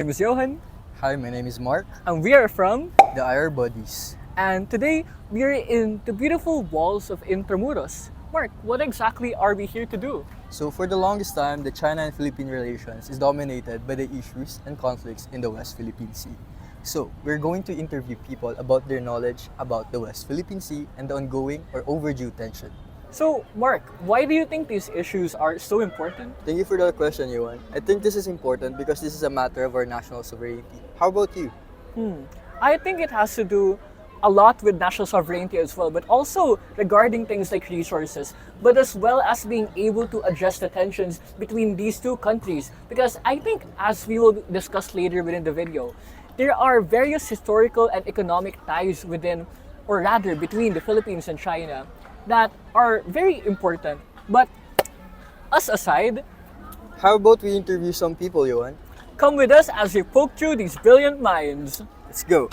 My name is Johan, Hi, my name is Mark, and we are from, the IRBuddies. and today we are in the beautiful walls of Intramuros. Mark, what exactly are we here to do? So, for the longest time, the China and Philippine relations is dominated by the issues and conflicts in the West Philippine Sea. So, we're going to interview people about their knowledge about the West Philippine Sea and the ongoing or overdue tension. So, Mark, why do you think these issues are so important? Thank you for that question, Yuan. I think this is important because this is a matter of our national sovereignty. How about you? I think it has to do a lot with national sovereignty as well, but also regarding things like resources, but as well as being able to address the tensions between these two countries. Because I think, as we will discuss later within the video, there are various historical and economic ties within, or rather between the Philippines and China, that are very important. But us aside, How about we interview some people, Yuan? come with us as we poke through these brilliant minds. Let's go.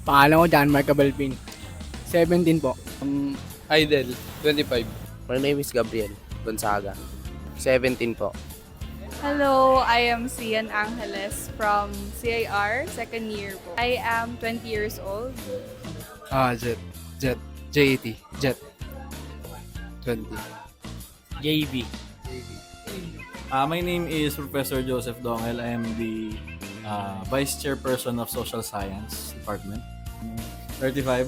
Pangalan ko John Mark Cabalpin. 17 po. Idol, 25. My name is Gabriel Gonzaga. 17 po. Hello, I am Cian Angeles from CIR, second year po. I am 20 years old. Jet, Jet, 20. JB. My name is Professor Joseph Dongel. I am the Vice Chairperson of Social Science Department. 35.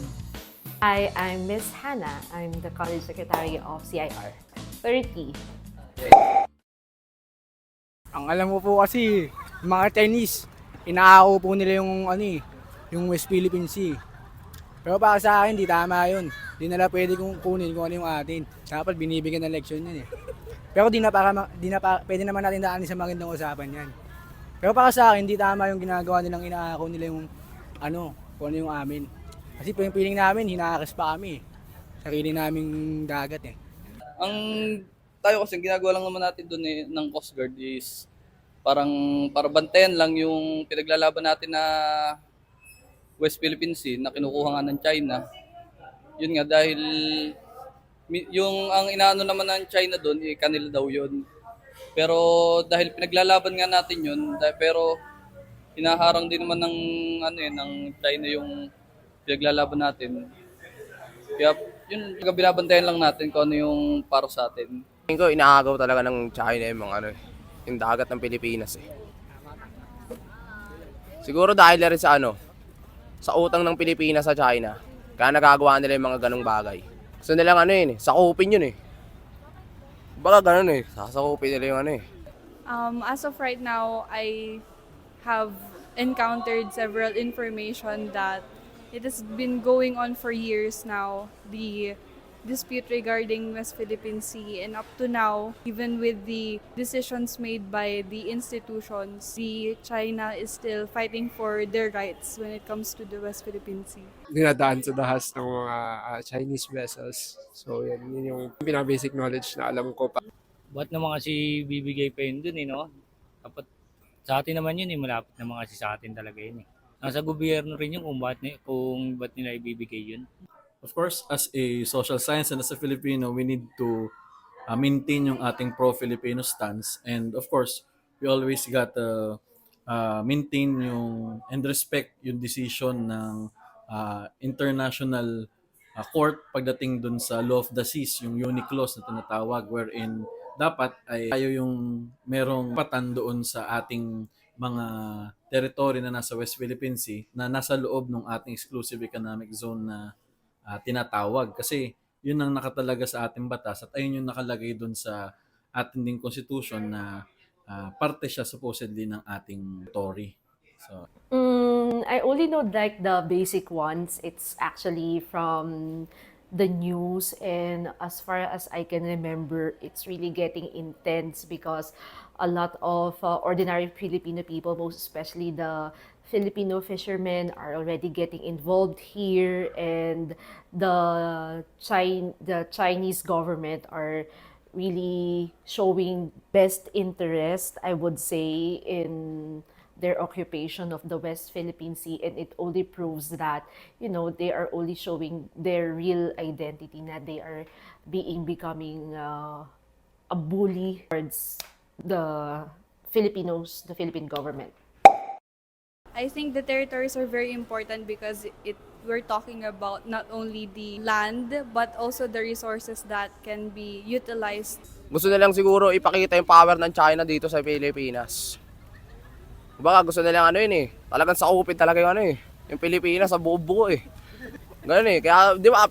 Hi, I'm Miss Hannah. I'm the College Secretary of CIR. 30. Ang alam mo po kasi, yung mga Chinese, inaako po nila yung West Philippine Sea. Pero para sa akin, di tama yun. Di nila pwede kong kunin kung ano yung atin. Dapat binibigyan ng leksyon yun eh. Pero pwede naman natin daanin sa magandang usapan yan. Pero para sa akin, di tama yung ginagawa nilang inaako nila yung kung ano yung amin. Kasi yung feeling namin, hinaakas pa kami. Sarili naming dagat eh. Ang tayo kasi ginagawa lang naman natin doon ng Coast Guard is para bantayan lang yung pinaglalaban natin na West Philippine Sea na kinukuha nga ng China. Yun nga dahil ang inaano naman ng China doon kanila daw yun. Pero dahil pinaglalaban nga natin yun, pero hinaharang din naman ng China yung pinaglalaban natin. Kaya yun, binabantayan lang natin kung ano yung para sa atin. Tingin ko, inaagaw talaga ng China yung dagat ng Pilipinas eh. Siguro dahil na rin sa utang ng Pilipinas sa China. Kaya nagagawa nila yung mga ganong bagay. Gusto nilang sakupin yun eh. Baka ganun eh, sasakupin nila yung As of right now, I have encountered several information that it has been going on for years now, the dispute regarding West Philippine Sea, and up to now, even with the decisions made by the institutions, the China is still fighting for their rights when it comes to the West Philippine Sea. Dinadaan sa dahas ng mga Chinese vessels. So yun yung pinaka-basic knowledge na alam ko pa. Ba't naman kasi bibigay pa yun dun no? Dapat sa atin naman yun malapit naman kasi sa atin talaga yun Nasa gobyerno rin yun kung ba't nila ibibigay yun. Of course, as a social science and as a Filipino, we need to maintain yung ating pro-Filipino stance. And of course, we always got maintain yung and respect yung decision ng international court pagdating dun sa law of the seas, yung UNICLOS na tinatawag, wherein dapat ay tayo yung merong patan doon sa ating mga territory na nasa West Philippine Sea na nasa loob ng ating exclusive economic zone na tinatawag. Kasi yun ang nakatalaga sa ating batas at ayun yung nakalagay dun sa ating ding constitution na parte siya supposedly ng ating territory. So, I only know like the basic ones. It's actually from the news, and as far as I can remember, it's really getting intense because a lot of ordinary Filipino people, most especially the Filipino fishermen, are already getting involved here, and the Chinese government are really showing best interest, I would say, in their occupation of the West Philippine Sea, and it only proves that they are only showing their real identity, that they are becoming a bully towards the Filipinos, the Philippine government. I think the territories are very important because we're talking about not only the land but also the resources that can be utilized. Gusto nilang siguro ipakita yung power ng China dito sa Pilipinas. Baka gusto nilang ano yun eh, talagang sakupin talaga yung ano eh, yung Pilipinas sa buo-buo eh. Ganun eh, kaya di ba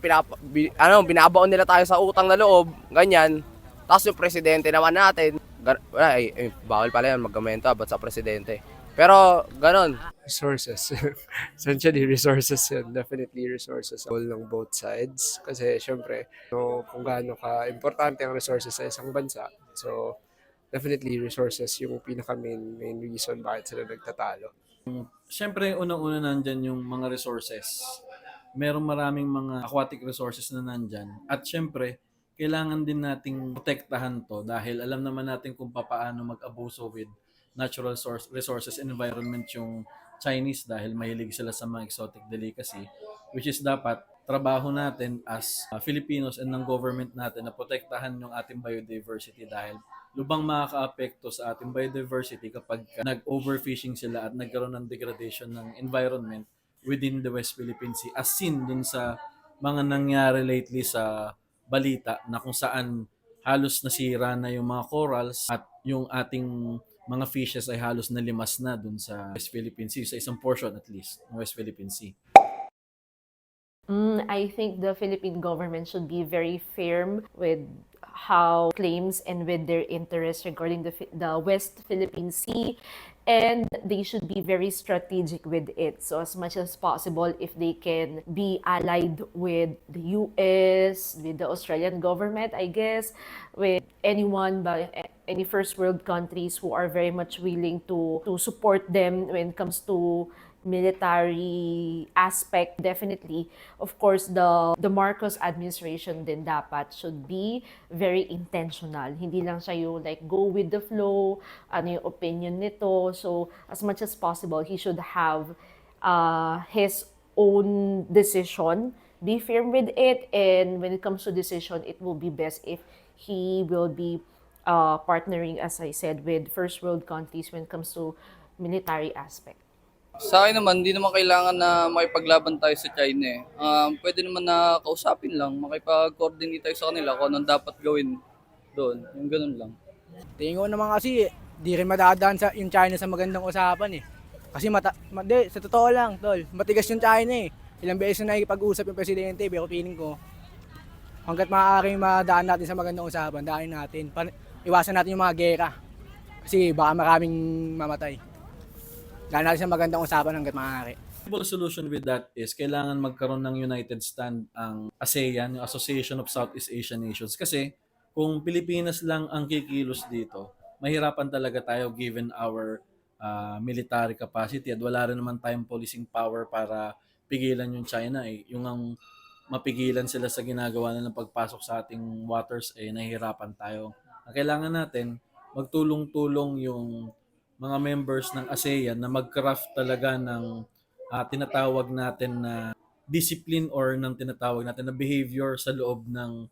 binabaon nila tayo sa utang na loob, ganyan. Tapos yung presidente naman natin, bawal pala yan magkomento about sa presidente. Pero ganun. Resources. Essentially, resources yun. Definitely resources. Goal ng both sides. Kasi syempre, kung gaano ka-importante ang resources sa isang bansa. So, definitely resources yung pinaka-main reason bakit sila nagtatalo. Siyempre, unang-una nandyan yung mga resources. Merong maraming mga aquatic resources na nandyan. At siyempre, kailangan din nating protektahan to dahil alam naman natin kung paano mag-abuso with natural resources and environment yung Chinese dahil mahilig sila sa mga exotic delicacy, which is dapat trabaho natin as Filipinos and ng government natin na protektahan yung ating biodiversity dahil lubang makaka-apekto sa ating biodiversity kapag nag-overfishing sila at nagkaroon ng degradation ng environment within the West Philippine Sea as seen dun sa mga nangyari lately sa balita na kung saan halos nasira na yung mga corals at yung ating mga fishes ay halos nalimas na dun sa West Philippine Sea, sa isang portion at least ng West Philippine Sea. I think the Philippine government should be very firm with how claims and with their interests regarding the West Philippine Sea, and they should be very strategic with it. So as much as possible, if they can be allied with the US, with the Australian government, I guess, with anyone by any first world countries who are very much willing to support them when it comes to military aspect, definitely. Of course, the Marcos administration din dapat should be very intentional. Hindi lang siya yung like go with the flow, ano yung opinion nito. So as much as possible, he should have his own decision, be firm with it, and when it comes to decision, it will be best if he will be partnering, as I said, with first world countries when it comes to military aspect. Sa akin naman, hindi naman kailangan na makipaglaban tayo sa China eh. Pwede naman na kausapin lang, makipag-coordinate tayo sa kanila kung anong dapat gawin doon. Yung ganun lang. Tingin ko naman kasi, di rin madadaan yung China sa magandang usapan eh. Kasi sa totoo lang, tol, matigas yung China eh. Ilang beses na nakikipag-usap yung presidente, pero feeling ko, hanggat maaaring madaan natin sa magandang usapan, daanin natin. Iwasan natin yung mga gera. Kasi baka maraming mamatay. Dahil natin sa magandang usapan hanggat maaari. The solution with that is kailangan magkaroon ng united stand ang ASEAN, yung Association of Southeast Asian Nations. Kasi kung Pilipinas lang ang kikilos dito, mahirapan talaga tayo given our military capacity at wala rin naman tayong policing power para pigilan yung China. Yung ang mapigilan sila sa ginagawa nilang pagpasok sa ating waters, nahihirapan tayo. Ang kailangan natin, magtulong-tulong yung mga members ng ASEAN na mag-craft talaga ng tinatawag natin na discipline or ng tinatawag natin na behavior sa loob ng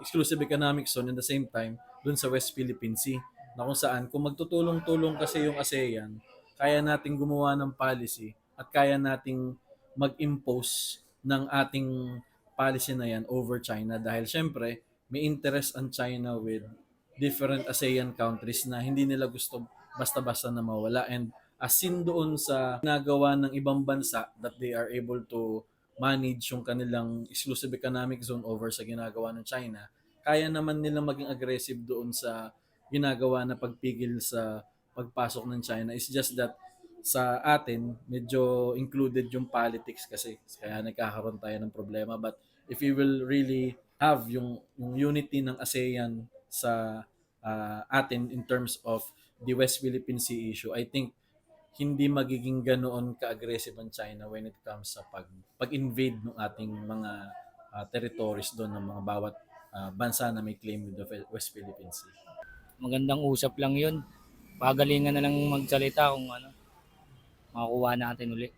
exclusive economic zone, in the same time dun sa West Philippine Sea, na kung saan kung magtutulong-tulong kasi yung ASEAN, kaya nating gumawa ng policy at kaya nating mag-impose ng ating policy na yan over China dahil syempre may interest ang China with different ASEAN countries na hindi nila gusto basta-basta na mawala. And as seen doon sa ginagawa ng ibang bansa that they are able to manage yung kanilang exclusive economic zone over sa ginagawa ng China, kaya naman nilang maging aggressive doon sa ginagawa na pagpigil sa pagpasok ng China. It's just that sa atin, medyo included yung politics kasi. Kaya nagkakaroon tayo ng problema. But if we will really have yung unity ng ASEAN sa atin in terms of the West Philippine Sea issue, I think hindi magiging ganoon ka-aggressive ang China when it comes sa pag-invade ng ating mga territories doon ng mga bawat bansa na may claim with the West Philippine Sea. Magandang usap lang yun. Pagalingan na lang magsalita kung ano, makukuha natin uli.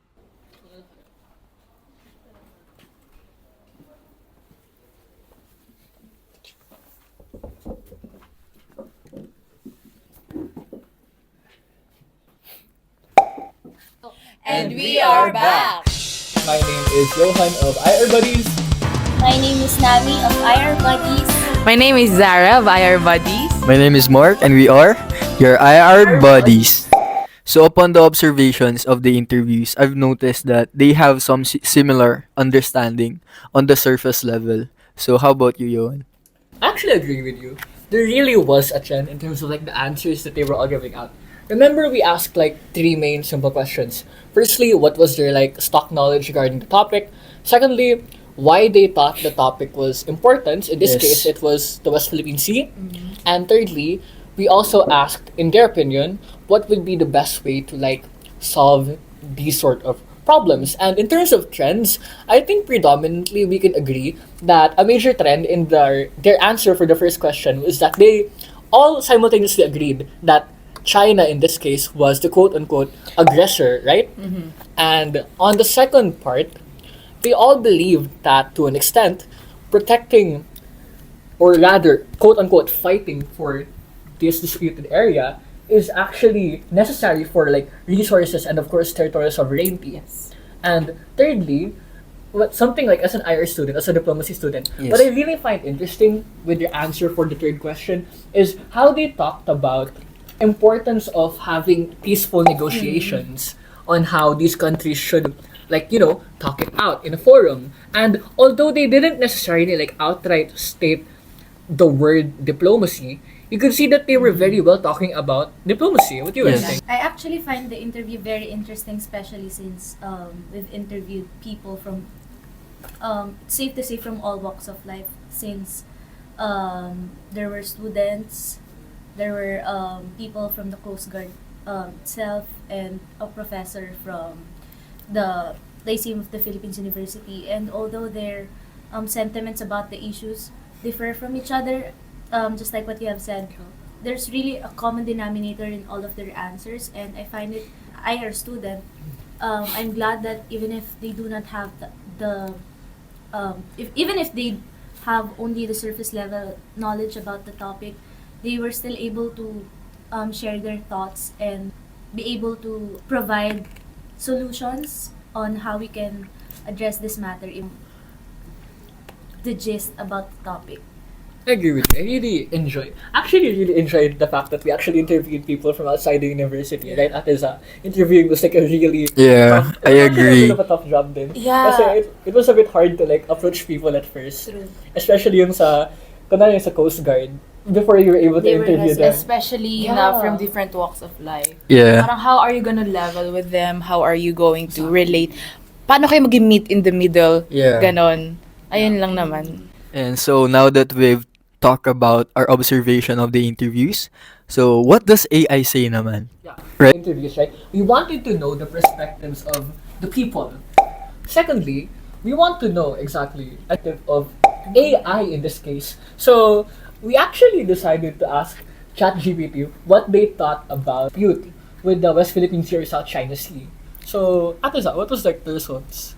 And we are back! My name is Johan of IRBuddies. My name is Nami of IRBuddies. My name is Zara of IRBuddies. My name is Mark and we are your IRBuddies. So upon the observations of the interviews, I've noticed that they have some similar understanding on the surface level. So how about you, Johan? I actually agree with you. There really was a trend in terms of like the answers that they were all giving out. Remember, we asked like 3 main simple questions. Firstly, what was their like stock knowledge regarding the topic? Secondly, why they thought the topic was important. In this Yes. case, it was the West Philippine Sea. And thirdly, we also asked, in their opinion, what would be the best way to like solve these sort of problems. And in terms of trends, I think predominantly we can agree that a major trend in their answer for the first question was that they all simultaneously agreed that China in this case was the quote-unquote aggressor, right? And on the second part, they all believed that to an extent, protecting or rather quote-unquote fighting for this disputed area is actually necessary for like resources and of course territorial sovereignty. Yes. And thirdly, what something like as an IR student, as a diplomacy student, Yes. what I really find interesting with their answer for the third question is how they talked about importance of having peaceful negotiations on how these countries should like talk it out in a forum. And although they didn't necessarily like outright state the word diplomacy, you could see that they were very well talking about diplomacy. What do you guys Yes. think? I actually find the interview very interesting, especially since we've interviewed people from, safe to say, from all walks of life. Since there were students, there were people from the Coast Guard itself, and a professor from the Lyceum of the Philippines University. And although their sentiments about the issues differ from each other, just like what you have said, there's really a common denominator in all of their answers. And I find it, I as a student, I'm glad that even if they do not have even if they have only the surface level knowledge about the topic, they were still able to share their thoughts and be able to provide solutions on how we can address this matter in the gist about the topic. I agree with you. I really enjoyed the fact that we actually interviewed people from outside the university, right? At Eza. Interviewing was like a really Yeah, tough, I it was actually agree. a bit of a tough job din. Yeah. Kasi it was a bit hard to like approach people at first. True. Especially yung kunwari yung sa Coast Guard, before you were able to They were interview them. Especially Yeah. from different walks of life. Yeah. Parang how are you gonna level with them? How are you going to relate? Paano kayo mag-meet in the middle? Yeah. Ganon. Ayun lang naman. And so now that we've talked about our observation of the interviews, so what does AI say naman? Yeah. Right. Interviews, right? We wanted to know the perspectives of the people. Secondly, we want to know exactly the perspective of AI in this case. So we actually decided to ask ChatGPT what they thought about dispute with the West Philippine Sea or South China Sea. So, Ate Za, what was like the results?